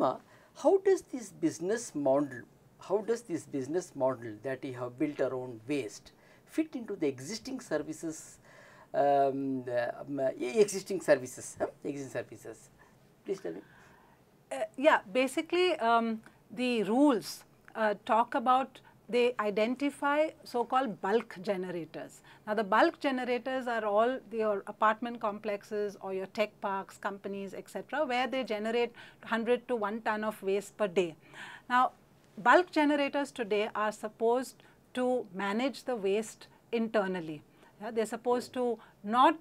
Vilma, how does this business model that you have built around waste fit into the existing services? Existing services. Please tell me. Yeah, basically the rules talk about, they identify so-called bulk generators. Now the bulk generators are all your apartment complexes or your tech parks, companies, etc., where they generate 100 to 1 ton of waste per day. Now bulk generators today are supposed to manage the waste internally. Yeah, they're supposed to not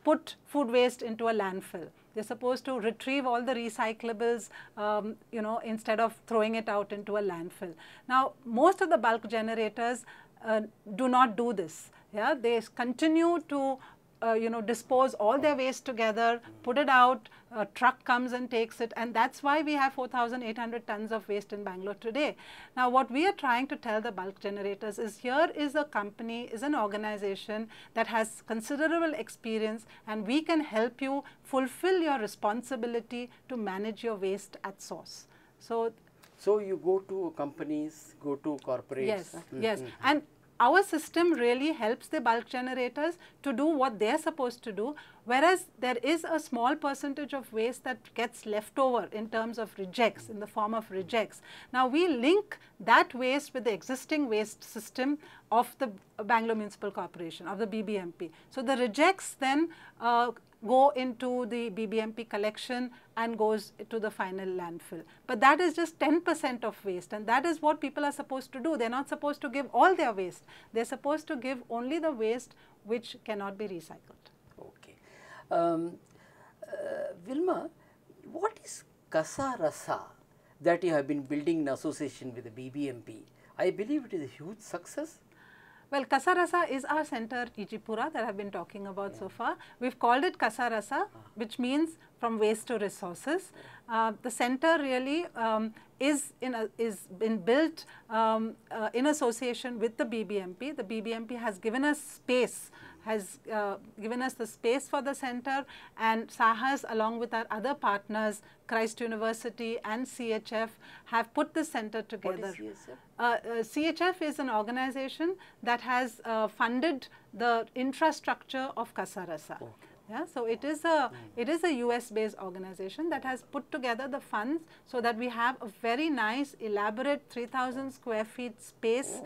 put food waste into a landfill. They're supposed to retrieve all the recyclables, instead of throwing it out into a landfill. Now, most of the bulk generators do not do this. Yeah, they continue to dispose all their waste together, put it out, a truck comes and takes it, and that's why we have 4,800 tons of waste in Bangalore today. Now what we are trying to tell the bulk generators is, here is a company, is an organization that has considerable experience, and we can help you fulfill your responsibility to manage your waste at source. So you go to companies, go to corporates. Yes, yes. And our system really helps the bulk generators to do what they are supposed to do, whereas there is a small percentage of waste that gets left over in terms of rejects, in the form of rejects. Now we link that waste with the existing waste system of the Bangalore Municipal Corporation, of the BBMP. So the rejects then go into the BBMP collection and goes to the final landfill. But that is just 10% of waste, and that is what people are supposed to do. They are not supposed to give all their waste. They are supposed to give only the waste which cannot be recycled. Okay. Vilma, what is Kasa Rasa that you have been building in association with the BBMP? I believe it is a huge success. Well, Kasa Rasa is our center, Ijipura, that I have been talking about so far. We've called it Kasa Rasa, which means from waste to resources. The center really is been built in association with the BBMP. The BBMP has given us space, given us the space for the center, and Sahas, along with our other partners, Christ University and CHF, have put the center together. What is CHF? CHF is an organization that has funded the infrastructure of Kasa Rasa. Okay. Yeah, so it is a US-based organization that has put together the funds so that we have a very nice, elaborate 3,000 square feet space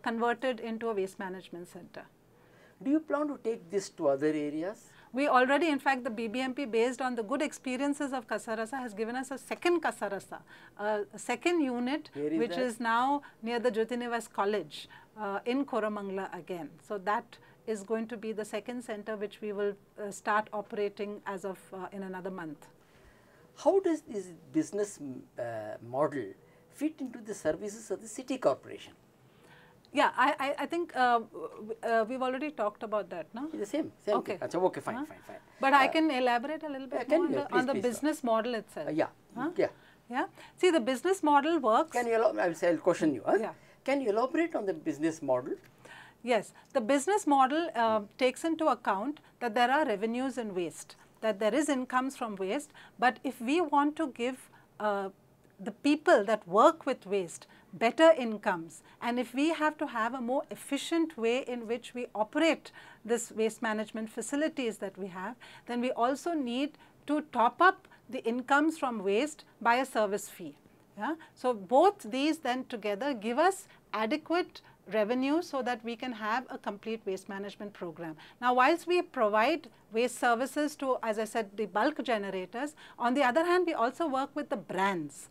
converted into a waste management center. Do you plan to take this to other areas? We already, in fact, the BBMP, based on the good experiences of Kasa Rasa, has given us a second Kasa Rasa, a second unit, which is now near the Jyotinivas College in Koramangala again. So that is going to be the second center which we will start operating as of in another month. How does this business model fit into the services of the city corporation? Yeah, I think we've already talked about that, no? The same. Okay. Okay, fine. But I can elaborate a little bit more on the business model itself. Yeah. See, the business model works. Can you elaborate? I'll question you. Yeah. Can you elaborate on the business model? Yes. The business model takes into account that there are revenues in waste, that there is incomes from waste, but if we want to give the people that work with waste better incomes, and if we have to have a more efficient way in which we operate this waste management facilities that we have, then we also need to top up the incomes from waste by a service fee. Yeah? So both these then together give us adequate revenue so that we can have a complete waste management program. Now, whilst we provide waste services to, as I said, the bulk generators, on the other hand, we also work with the brands.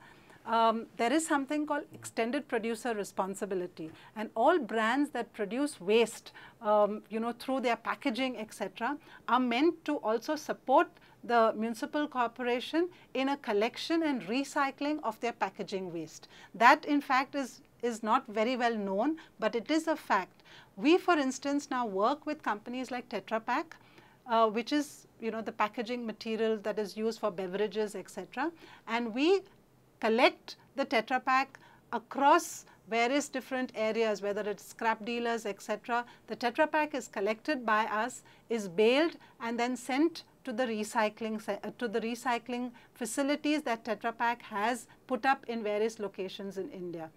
There is something called extended producer responsibility, and all brands that produce waste, through their packaging, etc., are meant to also support the municipal corporation in a collection and recycling of their packaging waste. That, in fact, is not very well known, but it is a fact. We, for instance, now work with companies like Tetra Pak, which is, the packaging material that is used for beverages, etc., and we collect the Tetra Pak across various different areas, whether it's scrap dealers, etc. The Tetra Pak is collected by us, is baled, and then sent to the recycling facilities that Tetra Pak has put up in various locations in India.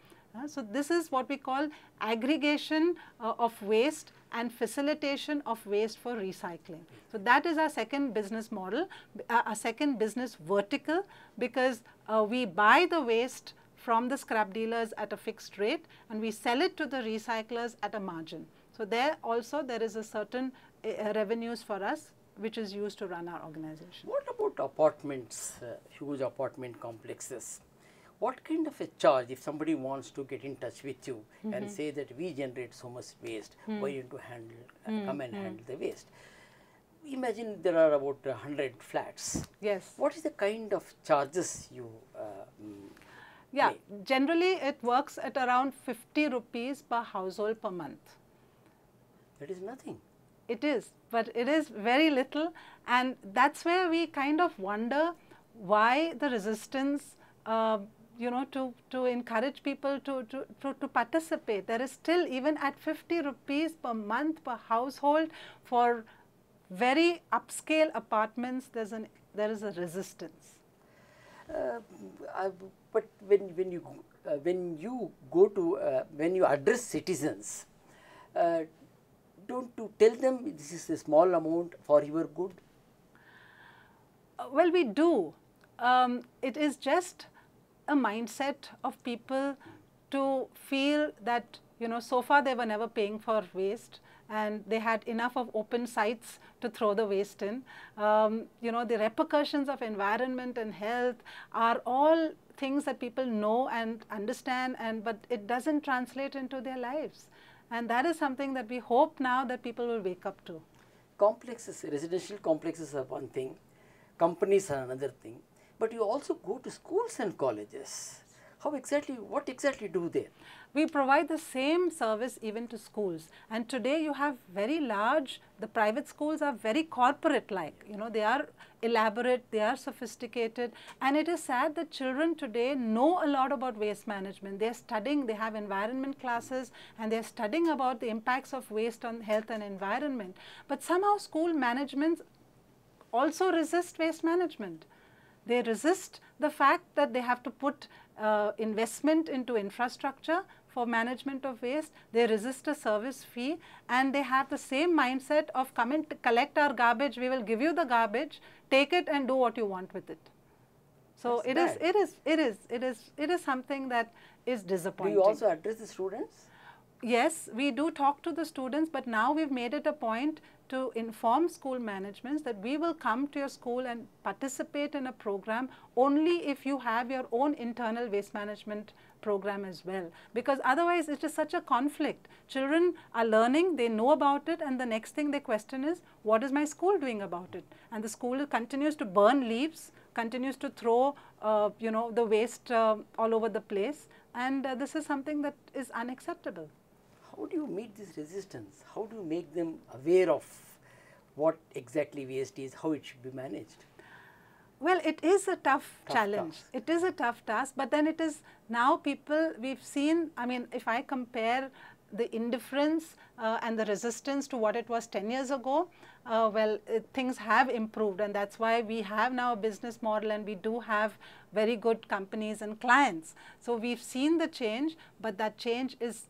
So this is what we call aggregation of waste and facilitation of waste for recycling. So that is our second business model, our second business vertical, because we buy the waste from the scrap dealers at a fixed rate and we sell it to the recyclers at a margin. So there also there is a certain revenues for us which is used to run our organization. What about apartments, huge apartment complexes? What kind of a charge if somebody wants to get in touch with you and say that we generate so much waste, why don't you handle, come and handle the waste? Imagine there are about 100 flats. Yes. What is the kind of charges you Yeah, pay? generally it works at around 50 rupees per household per month. That is nothing. It is, but it is very little, and that's where we kind of wonder why the resistance, you know, to encourage people to participate. There is still, even at 50 rupees per month per household for very upscale apartments, there is a resistance. But when you go to when you address citizens, don't you tell them this is a small amount for your good? Well, we do. It is just a mindset of people to feel that, you know, so far they were never paying for waste and they had enough of open sites to throw the waste in. You know, the repercussions of environment and health are all things that people know and understand, but it doesn't translate into their lives. And that is something that we hope now that people will wake up to. Complexes, residential complexes are one thing, companies are another thing, but you also go to schools and colleges. How exactly, what exactly do they? We provide the same service even to schools, and today you have very large, the private schools are very corporate-like, you know, they are elaborate, they are sophisticated, and it is sad that children today know a lot about waste management. They are studying, they have environment classes, and they are studying about the impacts of waste on health and environment. But somehow school managements also resist waste management. They resist the fact that they have to put investment into infrastructure for management of waste. They resist a service fee, and they have the same mindset of come and collect our garbage, we will give you the garbage, take it and do what you want with it. So it is something that is disappointing. Do you also address the students? Yes, we do talk to the students, but now we've made it a point to inform school managements that we will come to your school and participate in a program only if you have your own internal waste management program as well, because otherwise it is such a conflict. Children are learning, they know about it, and the next thing they question is, what is my school doing about it? And the school continues to burn leaves, continues to throw you know, the waste all over the place, and this is something that is unacceptable. How do you meet this resistance? How do you make them aware of what exactly waste is, how it should be managed? Well, it is a tough challenge. Task. It is a tough task, but then it is now people, we've seen, I mean, if I compare the indifference and the resistance to what it was 10 years ago, things have improved, and that's why we have now a business model and we do have very good companies and clients. So we've seen the change, but that change is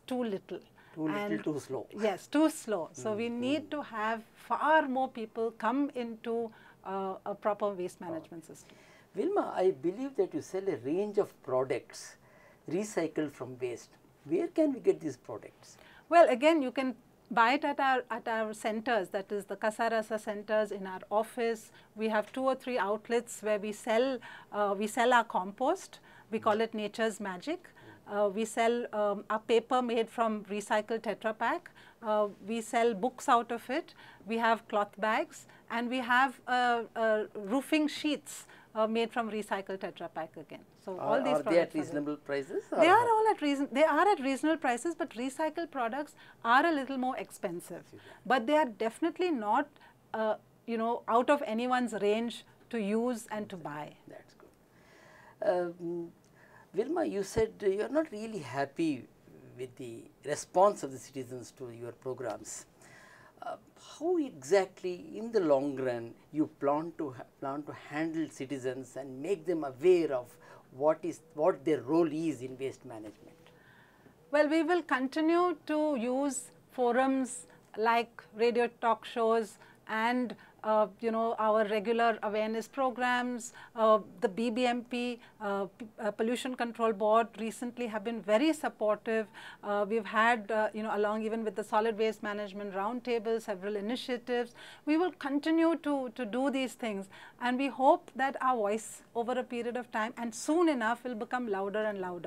too little. Too little, too slow. Yes, too slow. So we need to have far more people come into a proper waste management system. Vilma, I believe that you sell a range of products recycled from waste. Where can we get these products? Well, again, you can buy it at our centers, that is the Kasa Rasa centers in our office. We have 2 or 3 outlets where we sell our compost. We call it Nature's Magic. We sell a paper made from recycled Tetra Pak. We sell books out of it. We have cloth bags, and we have roofing sheets made from recycled Tetra Pak again. So all these are they at reasonable prices? They are all at reasonable prices, but recycled products are a little more expensive. But they are definitely not, you know, out of anyone's range to use and to buy. That's good. Vilma, you said you are not really happy with the response of the citizens to your programs. how exactly in the long run you plan to handle citizens and make them aware of what their role is in waste management? Well, we will continue to use forums like radio talk shows and our regular awareness programs. The BBMP, Pollution Control Board, recently have been very supportive. We've had, along even with the solid waste management roundtable, several initiatives. We will continue to do these things, and we hope that our voice over a period of time and soon enough will become louder and louder.